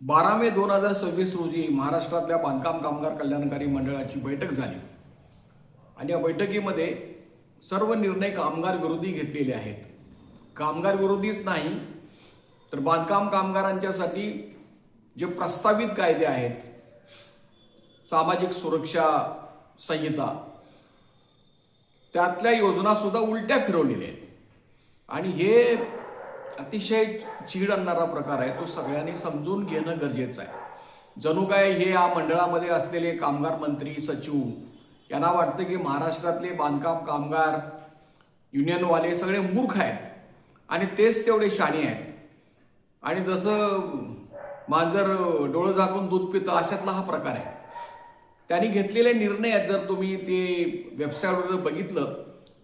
12 मे 2026 रोजी महाराष्ट्रातल्या बांधकाम कामगार कल्याणकारी मंडळाची बैठक झाली आणि या बैठकीमध्ये सर्व निर्णय कामगार विरोधी घेतलेले आहेत. कामगार विरोधीच नाही तर बांधकाम कामगारांच्यासाठी जे प्रस्तावित कायदे आहेत, सामाजिक सुरक्षा संहिता, त्यातल्या योजना सुद्धा उलट्या फिरवलेल्या आहेत आणि हे अतिशय चीड आणणारा प्रकार आहे. तो सगळ्यांनी समजून घेणं गरजेचं आहे. जणू काय हे या मंडळामध्ये असलेले कामगार मंत्री, सचिव यांना वाटतं की महाराष्ट्रातले बांधकाम कामगार युनियनवाले सगळे मूर्ख आहेत आणि तेच तेवढे शाणे आहेत आणि जसं मांजर डोळं झाकून दूध पितं अशातला हा प्रकार आहे. त्यांनी घेतलेले निर्णय जर तुम्ही ते वेबसाईटवर बघितलं,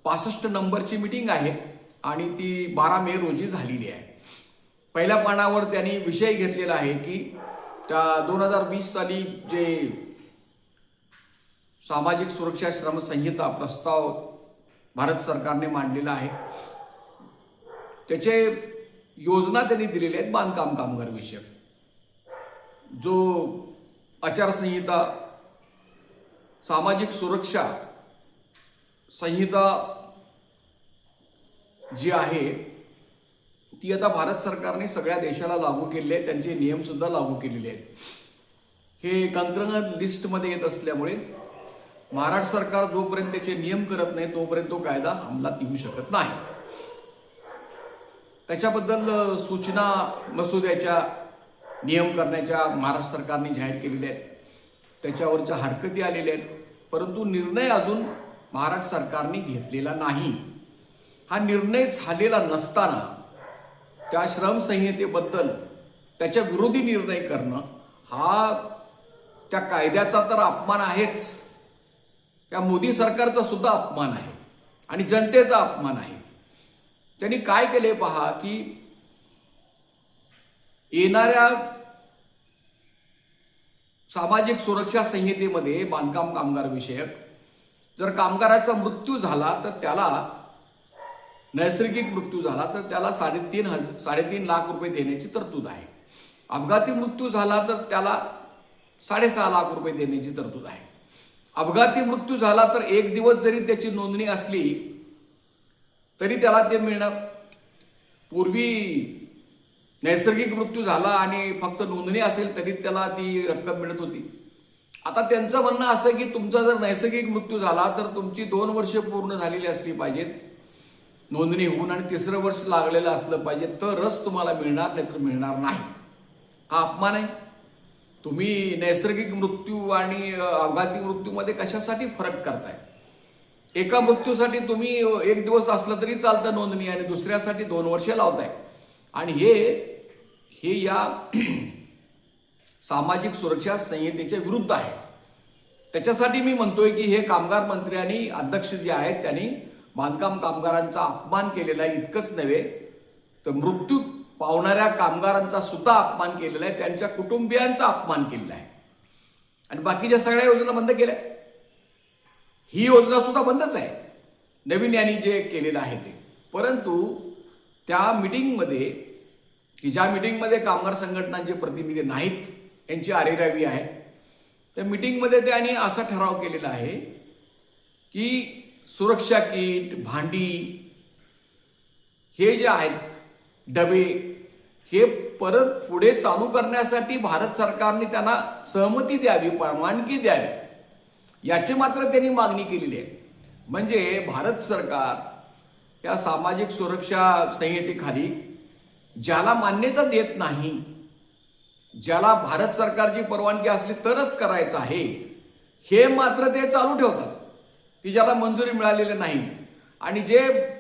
65 नंबरची मीटिंग आहे आणि ती 12 मे रोजी झालेली आहे. पहिल्या पानावर त्यांनी विषय घेतलेला आहे की त्या 2020 साली जे सामाजिक सुरक्षा श्रम संहिता प्रस्ताव भारत सरकारने मांडलेला आहे त्याचे योजना त्यांनी दिलेल्या आहेत. बांधकाम कामगार विषयक जो आचारसंहिता, सामाजिक सुरक्षा संहिता जी आहे ती आता भारत सरकारने सगळ्या देशाला लागू केलेली आहे. त्यांचे नियम सुद्धा लागू केलेले आहेत. हे कंकरन लिस्टमध्ये येत असल्यामुळे महाराष्ट्र सरकार जोपर्यंत त्याचे नियम करत नाही तोपर्यंत तो कायदा अंमलात येऊ शकत नाही. त्याच्याबद्दल सूचना मसुद्याच्या नियम करण्याच्या महाराष्ट्र सरकारने जाहीर केलेल्या आहेत. त्याच्यावरच्या हरकती आलेल्या आहेत, परंतु निर्णय अजून महाराष्ट्र सरकारने घेतलेला नाही. हा निर्णय झालेला नसताना त्या श्रम संहितेबद्दल त्याच्या विरोधी निर्णय करणं हा त्या कायद्याचा तर अपमान आहेच, त्या मोदी सरकारचा सुद्धा अपमान आहे आणि जनतेचा अपमान आहे. त्यांनी काय केले पहा की येणाऱ्या सामाजिक सुरक्षा संहितेमध्ये बांधकाम कामगार विषयक जर कामगाराचा मृत्यू झाला तर त्याला, नैसर्गिक मृत्यू झाला तर त्याला 3.5 लाख रुपये देण्याची तरतूद आहे. अपघाती मृत्यू झाला तर त्याला 6.5 लाख रुपये देण्याची तरतूद आहे. अपघाती मृत्यू झाला तर 1 दिवस जरी त्याची नोंदणी असली तरी त्याला ते मिळणं. पूर्वी नैसर्गिक मृत्यू झाला आणि फक्त नोंदणी असेल तरी त्याला ती रक्कम मिळत होती. आता त्यांचं म्हणणं असं की तुमचा जर नैसर्गिक मृत्यू झाला तर तुमची 2 वर्ष पूर्ण झालेली असली पाहिजेत नोंदणी होऊन आणि 3रं वर्ष लागलेलं असलं पाहिजे तरच तुम्हाला मिळणार, नाहीतर मिळणार नाही. हा अपमान आहे. तुम्ही नैसर्गिक मृत्यू आणि अपघाती मृत्यूमध्ये कशासाठी फरक करताय? एका मृत्यूसाठी तुम्ही 1 दिवस असलं तरी चालतं नोंदणी आणि दुसऱ्यासाठी 2 वर्ष लावताय आणि हे या सामाजिक सुरक्षा संहितेच्या विरुद्ध आहे. त्याच्यासाठी मी म्हणतोय की हे कामगार मंत्र्यांनी, अध्यक्ष जे आहेत त्यांनी बांधकाम कामगारांचा अपमान केलेला आहे. इतकंच नव्हे तर मृत्यू पावणाऱ्या कामगारांचा सुद्धा अपमान केलेला आहे, त्यांच्या कुटुंबियांचा अपमान केलेला आहे आणि बाकीच्या सगळ्या योजना बंद केल्या. ही योजना सुद्धा बंदच आहे नवीन यांनी जे केलेलं आहे ते. परंतु त्या मीटिंगमध्ये की ज्या मीटिंगमध्ये कामगार संघटनांचे प्रतिनिधी नाहीत, यांची आरेरावी आहे, त्या मीटिंगमध्ये त्यांनी असा ठराव केलेला आहे की सुरक्षा किट, भांडी हे जे आहेत डबे हे परत पुढे चालू करण्यासाठी भारत सरकारने त्यांना सहमती द्यावी, परवानगी द्यावी, याची मात्र त्यांनी मागणी केलेली आहे. म्हणजे भारत सरकार या सामाजिक सुरक्षा संहितेखाली ज्याला मान्यता देत नाही, ज्याला भारत सरकारची परवानगी असली तरच करायचं आहे, हे मात्र ते चालू ठेवतात की ज्याला मंजुरी मिळालेली नाही. आणि जे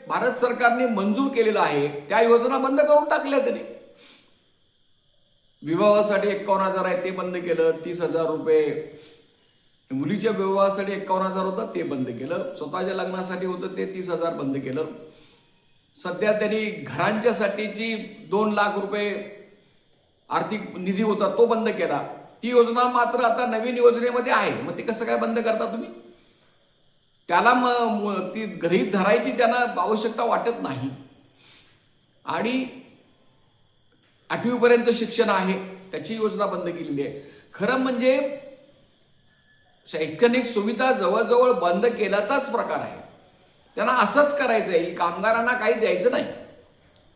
भारत सरकारने मंजूर केलेलं आहे त्या योजना बंद करून टाकल्या. त्यांनी विवाहासाठी 51,000 आहे ते बंद केलं. 30,000 रुपये मुलीच्या विवाहासाठी 51,000 होतं ते बंद केलं. स्वतःच्या लग्नासाठी होतं ते 30,000 बंद केलं. सध्या त्यांनी घरांच्यासाठीची 2 लाख रुपये आर्थिक निधी होता तो बंद केला. ती योजना मात्र आता नवीन योजनेमध्ये आहे. मग ते कसं काय बंद करता तुम्ही? त्याला ती गृहीत धरायची त्यांना आवश्यकता वाटत नाही. आणि 8वी पर्यंत शिक्षण आहे त्याची योजना बंद केलेली आहे. खरं म्हणजे शैक्षणिक सुविधा जवळजवळ बंद केल्याचाच प्रकार आहे. त्यांना असंच करायचं आहे, कामगारांना काही द्यायचं नाही,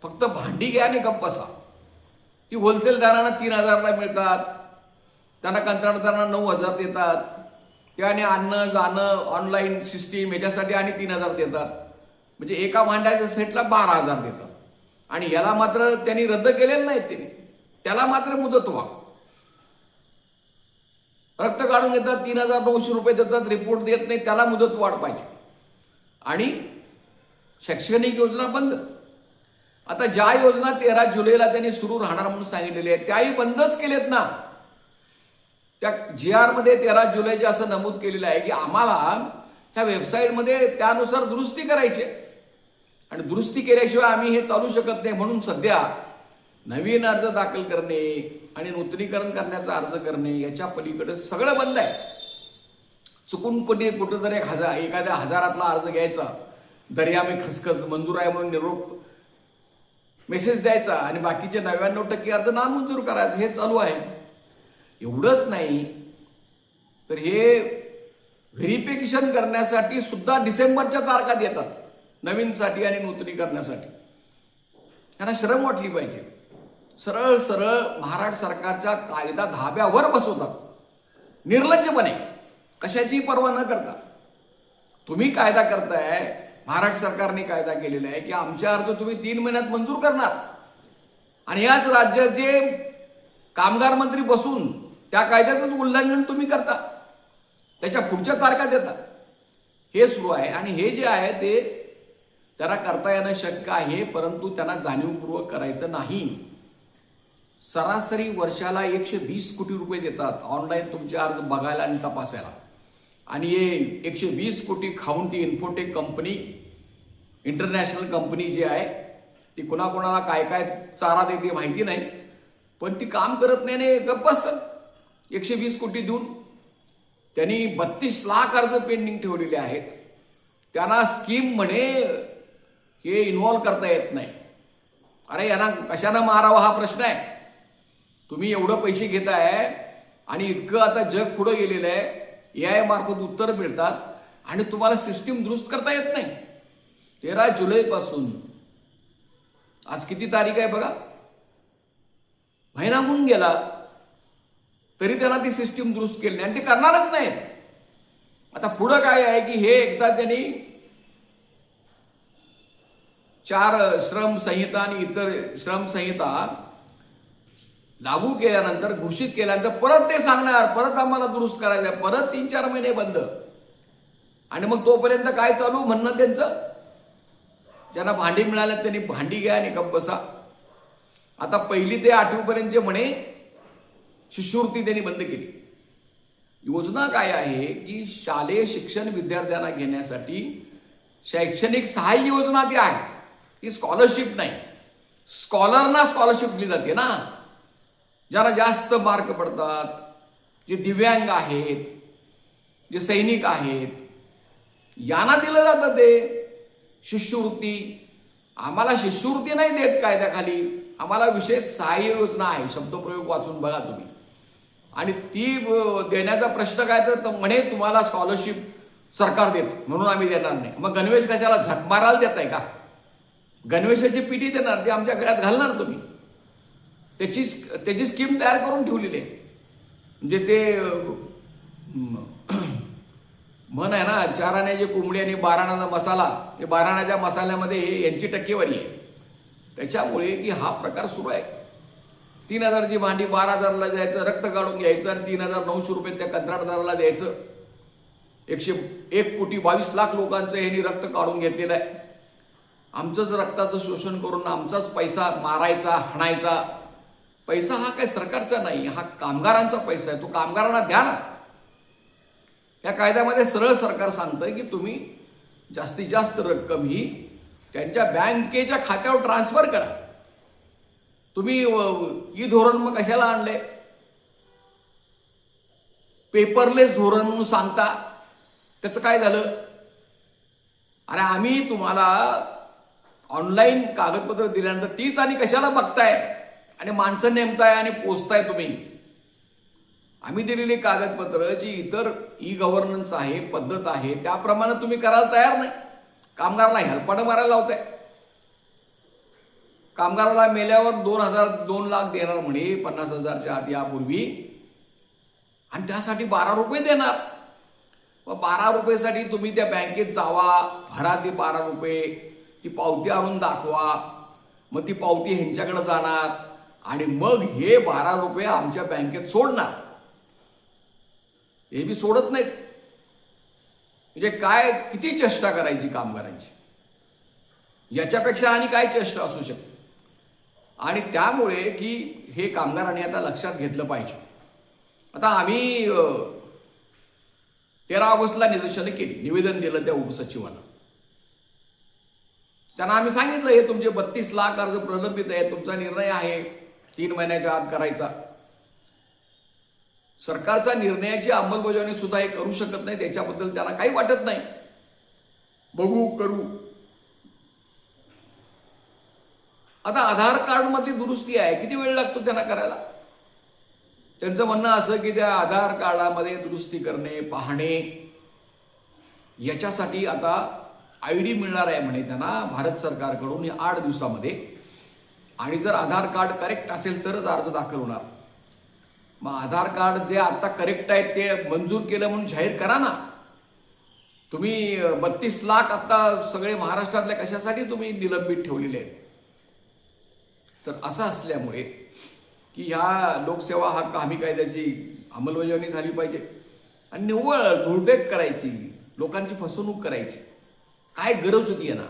फक्त भांडी घ्या आणि गप्प बसा. ती होलसेलदारांना 3,000ला मिळतात, त्यांना कंत्राटदारांना 9,000 देतात, त्याने आणणं जाणं ऑनलाईन सिस्टीम ह्याच्यासाठी आणि 3,000 देतात. म्हणजे एका भांड्याच्या सेटला 12,000 देतात. आणि याला मात्र त्यांनी रद्द केलेलं नाही, त्याला मात्र मुदतवाढ. रक्त काढून घेतात, 3,900 रुपये देतात, रिपोर्ट देत नाही, त्याला मुदतवाढ पाहिजे. आणि शैक्षणिक योजना बंद. आता ज्या योजना 13 जुलैला त्यांनी सुरू राहणार म्हणून सांगितलेल्या आहेत त्याही बंदच केलेत ना. त्या GR मध्ये 13 जुलैचे असं नमूद केलेलं आहे की आम्हाला ह्या वेबसाईटमध्ये त्यानुसार दुरुस्ती करायची आणि दुरुस्ती केल्याशिवाय आम्ही हे चालू शकत नाही. म्हणून सध्या नवीन अर्ज दाखल करणे आणि नूतनीकरण करण्याचा अर्ज करणे याच्या पलीकडे सगळं बंद आहे. चुकून कुठेतरी एखाद्या हजारातला अर्ज घ्यायचा, दर्या में खसखस मंजूर आहे म्हणून निरोप मेसेज द्यायचा आणि बाकीचे 99% अर्ज नामंजूर करायचं, हे चालू आहे. एवढंच नाही तर हे व्हेरिफिकेशन करण्यासाठी सुद्धा डिसेंबरच्या तारखा देतात, नवीनसाठी आणि नूतनीकरणासाठी. त्यांना शरम वाटली पाहिजे. सरळ सरळ महाराष्ट्र सरकारच्या कायदा धाब्यावर बसवतात निर्लज्जपणे, कशाचीही पर्वा न करता. तुम्ही कायदा करताय, महाराष्ट्र सरकारने कायदा केलेला आहे की आमचे अर्ज तुम्ही 3 महिन्यात मंजूर करणार आणि याच राज्याचे कामगार मंत्री बसून त्या कायद्याचंच उल्लंघन तुम्ही करता, त्याच्या पुढच्या तारखा देता. हे सुरू आहे आणि हे जे आहे ते त्याला करता येणं शक्य आहे, परंतु त्यांना जाणीवपूर्वक करायचं नाही. सरासरी वर्षाला 120 कोटी रुपये देतात ऑनलाईन तुमचे अर्ज बघायला आणि तपासायला. आणि हे 120 कोटी खाऊन ती इन्फोटेक कंपनी, इंटरनॅशनल कंपनी जी आहे ती कुणाकुणाला काय काय चारा देते माहिती नाही, पण ती काम करत नाही आणि गप्प असतात. 120 कोटी देऊन त्यांनी 32 लाख अर्ज पेंडिंग ठेवलेले आहेत. त्यांना स्कीम म्हणे हे इन्व्हॉल्व करता येत नाही. अरे यांना कशानं मारावा हा प्रश्न आहे. तुम्ही एवढं पैसे घेताय आणि इतकं आता जग पुढे गेलेलं आहे, AI मार्फत उत्तर मिळतात आणि तुम्हाला सिस्टीम दुरुस्त करता येत नाही. 13 जुलैपासून आज किती तारीख आहे बघा, महिना होऊन गेला तरी त्यांना ती सिस्टीम दुरुस्त केली नाही आणि ते करणारच नाहीत. आता पुढं काय आहे की हे एकदा त्यांनी 4 श्रम संहिता आणि इतर श्रम संहिता लागू केल्यानंतर, घोषित केल्यानंतर परत ते सांगणार परत आम्हाला दुरुस्त करायचं आहे, परत 3-4 महिने बंद. आणि मग तोपर्यंत काय चालू म्हणणं त्यांचं, ज्यांना भांडी मिळाल्या त्यांनी भांडी घ्या आणि गप्प बसा. आता 1ली ते 8वी पर्यंतचे म्हणे शिष्यवृत्ती त्यांनी बंद केली. योजना काय आहे की शालेय शिक्षण विद्यार्थ्यांना घेण्यासाठी शैक्षणिक सहाय्य योजना ती आहे, ती स्कॉलरशिप नाही. स्कॉलरना स्कॉलरशिप दिली जाते ना, ज्यांना जास्त मार्क पडतात, जे दिव्यांग आहेत, जे सैनिक आहेत, यांना दिलं जातं ते शिष्यवृत्ती. आम्हाला शिष्यवृत्ती नाही देत कायद्याखाली, आम्हाला विशेष सहाय्य योजना आहे. शब्दप्रयोग वाचून बघा तुम्ही. आणि ती देण्याचा प्रश्न काय तर म्हणे तुम्हाला स्कॉलरशिप सरकार देत म्हणून आम्ही देणार नाही. मग गणवेश कशाला झक मारायला देताय का? गणवेशाची पिढी देणार, ती आमच्या गळ्यात घालणार तुम्ही. त्याची स्कीम तयार करून ठेवलेली आहे. म्हणजे ते म्हण आहे ना, 4 आण्याची कोंबडी आणि 12 आण्याचा मसाला, हे 12 आण्याच्या मसाल्यामध्ये हे यांची टक्केवारी आहे. त्याच्यामुळे की हा प्रकार सुरू आहे. 3,000ची भांडी 12,000ला द्यायचं, रक्त काढून घ्यायचं आणि 3,900 रुपये त्या कंत्राटदाराला द्यायचं. 101 कोटी 22 लाख लोकांचं यांनी रक्त काढून घेतलेलं आहे. आमचंच रक्ताचं शोषण करून आमचाच पैसा मारायचा, हाणायचा. पैसा हा काय सरकारचा नाही, हा कामगारांचा पैसा आहे, तो कामगारांना द्या ना. या कायद्यामध्ये सरळ सरकार सांगतंय की तुम्ही जास्तीत जास्त रक्कम ही त्यांच्या बँकेच्या खात्यावर ट्रान्सफर करा. तुम्ही ई धोरण मग कशाला आणले? पेपरलेस धोरण म्हणून सांगता, त्याचं काय झालं? अरे आम्ही तुम्हाला ऑनलाईन कागदपत्र दिल्यानंतर तीच आणि कशाला बघताय? आणि माणसं नेमताय आणि पोचताय तुम्ही. आम्ही दिलेली कागदपत्र जी इतर ई गव्हर्नन्स आहे, पद्धत आहे, त्याप्रमाणे तुम्ही करायला तयार नाही. कामगाराला हेलपाटं मारायला लावताय. कामगाराला मेल्यावर 2 लाख देणार म्हणे 50,000च्या आत यापूर्वी, आणि त्यासाठी 12 रुपये देणार. मग 12 रुपयेसाठी तुम्ही त्या बँकेत जावा, भरा ते 12 रुपये, ती पावती आणून दाखवा, मग ती पावती ह्यांच्याकडे जाणार आणि मग हे 12 रुपये आमच्या बँकेत सोडणार. हे बी सोडत नाहीत. म्हणजे काय, किती चेष्टा करायची कामगारांची, याच्यापेक्षा आणि काय चेष्टा असू शकते. आणि त्यामुळे की हे कामगारांनी आता लक्षात घेतलं पाहिजे. आता आम्ही 13 ऑगस्टला निदर्शनं केली, निवेदन दिलं त्या उपसचिवांना. त्यांना आम्ही सांगितलं हे तुमचे 32 लाख अर्ज प्रलंबित आहे, तुमचा निर्णय आहे 3 महिन्याच्या आत करायचा. सरकारच्या निर्णयाची अंमलबजावणी सुद्धा हे करू शकत नाही, त्याच्याबद्दल त्यांना काही वाटत नाही. बघू करू. आता आधार कार्ड मधली दुरुस्ती आहे, किती वेळ लागतो त्यांना करायला. त्यांचं म्हणणं असं की त्या आधार कार्डामध्ये दुरुस्ती करणे, पाहणे, याच्यासाठी आता ID मिळणार आहे म्हणे त्यांना भारत सरकारकडून 8 दिवसामध्ये. आणि जर आधार कार्ड करेक्ट असेल तरच अर्ज दाखल होणार. मग आधार कार्ड जे आता करेक्ट आहे ते मंजूर केलं म्हणून जाहीर करा ना. तुम्ही 32 लाख आता सगळे महाराष्ट्रातल्या कशासाठी तुम्ही निलंबित ठेवलेले आहेत. तर असं असल्यामुळे की ह्या लोकसेवा हक्क हमी कायद्याची अंमलबजावणी झाली पाहिजे. आणि निव्वळ धुळफेक करायची, लोकांची फसवणूक करायची काय गरज होती आहे ना.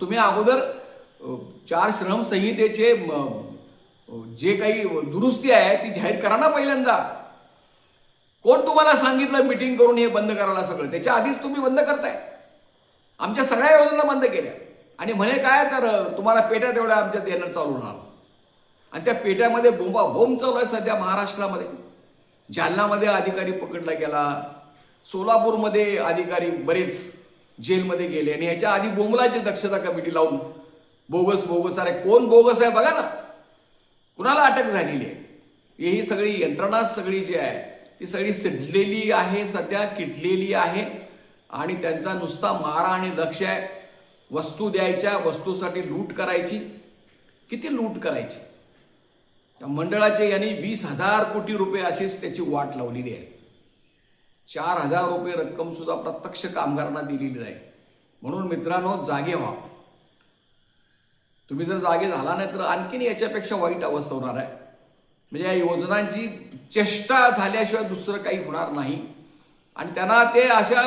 तुम्ही अगोदर 4 श्रम संहितेचे जे काही दुरुस्ती आहे ती जाहीर करा ना पहिल्यांदा. कोण तुम्हाला सांगितलं मीटिंग करून हे बंद करायला सगळं. त्याच्या आधीच तुम्ही बंद करताय. आमच्या सगळ्या योजना बंद केल्या आणि म्हणे काय तर तुम्हाला पेट्या तेवढ्या आमच्यात येणं चालू होणार. आणि त्या पेट्यामध्ये बोंब चालू आहे सध्या महाराष्ट्रामध्ये. जालनामध्ये अधिकारी पकडला गेला, सोलापूरमध्ये अधिकारी बरेच जेलमध्ये गेले, आणि ह्याच्या आधी बोंबलाची दक्षता कमिटी लावून बोगस अरे कोण बोगस आहे बघा ना, कुणाला अटक झालेली आहे. ही सगळी यंत्रणा सगळी जी आहे ती सगळी सिडलेली आहे, सध्या किटलेली आहे. आणि त्यांचा नुसता मारा आणि लक्ष आहे वस्तू द्यायच्या, वस्तूसाठी लूट करायची. किती लूट करायची. त्या मंडळाचे यांनी 20,000 कोटी रुपये अशीच त्याची वाट लावलेली आहे. 4,000 रुपये रक्कम सुद्धा प्रत्यक्ष कामगारांना दिलेली नाही. म्हणून मित्रांनो जागे व्हा. तुम्ही जर जागे झाला नाही तर आणखीन याच्यापेक्षा वाईट अवस्था होणार आहे. म्हणजे या योजनांची चेष्टा झाल्याशिवाय दुसरं काही होणार नाही. आणि त्यांना ते अशा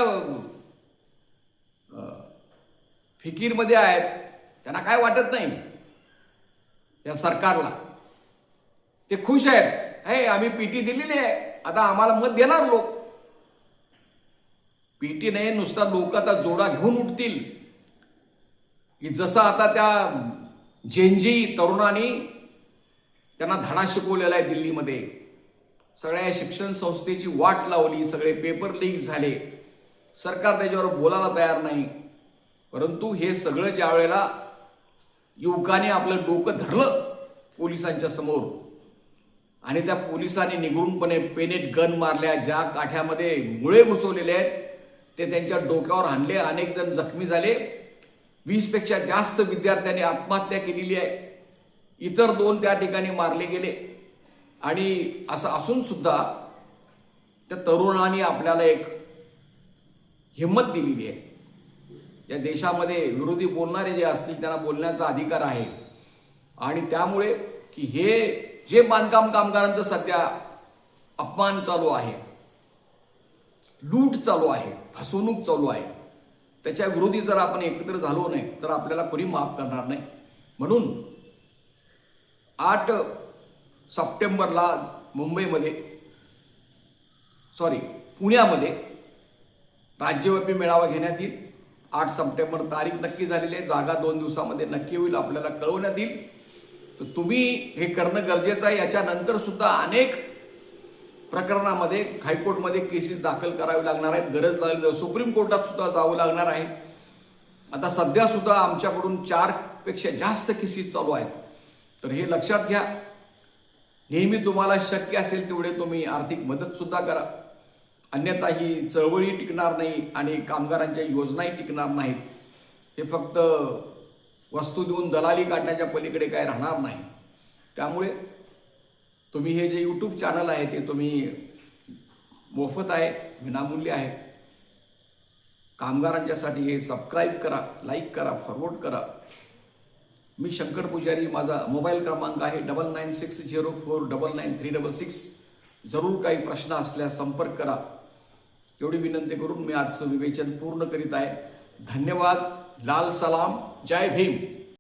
फिकीरमध्ये आहेत, त्यांना काय वाटत नाही या सरकारला. ते खुश आहेत, हे आम्ही पीटी दिलेली आहे, आता आम्हाला मत देणार लोक. पीटी नाही, नुसता लोक आता जोडा घेऊन उठतील की जसं आता त्या जेनजी तरुणांनी त्यांना धडा शिकवलेला आहे दिल्लीमध्ये. सगळ्या शिक्षण संस्थेची वाट लावली, सगळे पेपर लीक झाले, सरकार त्याच्यावर बोलायला तयार नाही. परंतु हे सगळं ज्या वेळेला युवकाने आपलं डोकं धरलं पोलिसांच्या समोर आणि त्या पोलिसांनी निगूनपणे पेनेट गन मारल्या, ज्या काठ्यामध्ये मुळे घुसवलेले आहेत ते त्यांच्या डोक्यावर आणले, अनेक जण जखमी झाले, 20 पेक्षा जास्त विद्यार्थ्यांनी आत्महत्या केलेली आहे, इतर 2 त्या ठिकाणी मारले गेले. आणि असं असून सुद्धा त्या तरुणांनी आपल्याला एक हिंमत दिलेली आहे. या देशामध्ये विरोधी बोलणारे जे असतील त्यांना बोलण्याचा अधिकार आहे. आणि त्यामुळे की हे जे बांधकाम कामगारांचं सध्या अपमान चालू आहे, लूट चालू आहे, फसवणूक चालू आहे, त्याच्या विरोधी जर आपण एकत्र झालो नाही तर आपल्याला कोणी माफ करणार नाही. म्हणून 8 सप्टेंबरला पुण्यामध्ये राज्यव्यापी मेळावा घेण्यात येईल. 8 सप्टेंबर तारीख नक्की झालेली आहे. जागा 2 दिवसामध्ये नक्की होईल, आपल्याला कळवण्यात येईल. तर तुम्ही हे करणं गरजेचं आहे. याच्यानंतर सुद्धा अनेक प्रकरणामध्ये हायकोर्टमध्ये केसेस दाखल करावी लागणार आहेत. गरज लागली तर सुप्रीम कोर्टात सुद्धा जावं लागणार आहे. आता सध्या सुद्धा आमच्याकडून 4 पेक्षा जास्त केसेस चालू आहेत. तर हे लक्षात घ्या. नेहमी तुम्हाला शक्य असेल तेवढे तुम्ही आर्थिक मदतसुद्धा करा. अन्यथा ही चळवळी टिकणार नाही आणि कामगारांच्या योजनाही टिकणार नाहीत. हे फक्त वस्तू देऊन दलाली काढण्याच्या पलीकडे काय राहणार नाही. त्यामुळे तुम्ही हे जे यूट्यूब चॅनल आहे ते तुम्ही मोफत आहे, विनामूल्य आहे. कामगारांच्यासाठी हे सबस्क्राईब करा, लाईक करा, फॉरवर्ड करा. मी शंकर पुजारी, माझा मोबाईल क्रमांक आहे 9960499366. जरूर काही प्रश्न असल्यास संपर्क करा. एवढी विनंती करून मी आजचं विवेचन पूर्ण करीत आहे. धन्यवाद. लाल सलाम. जय भीम.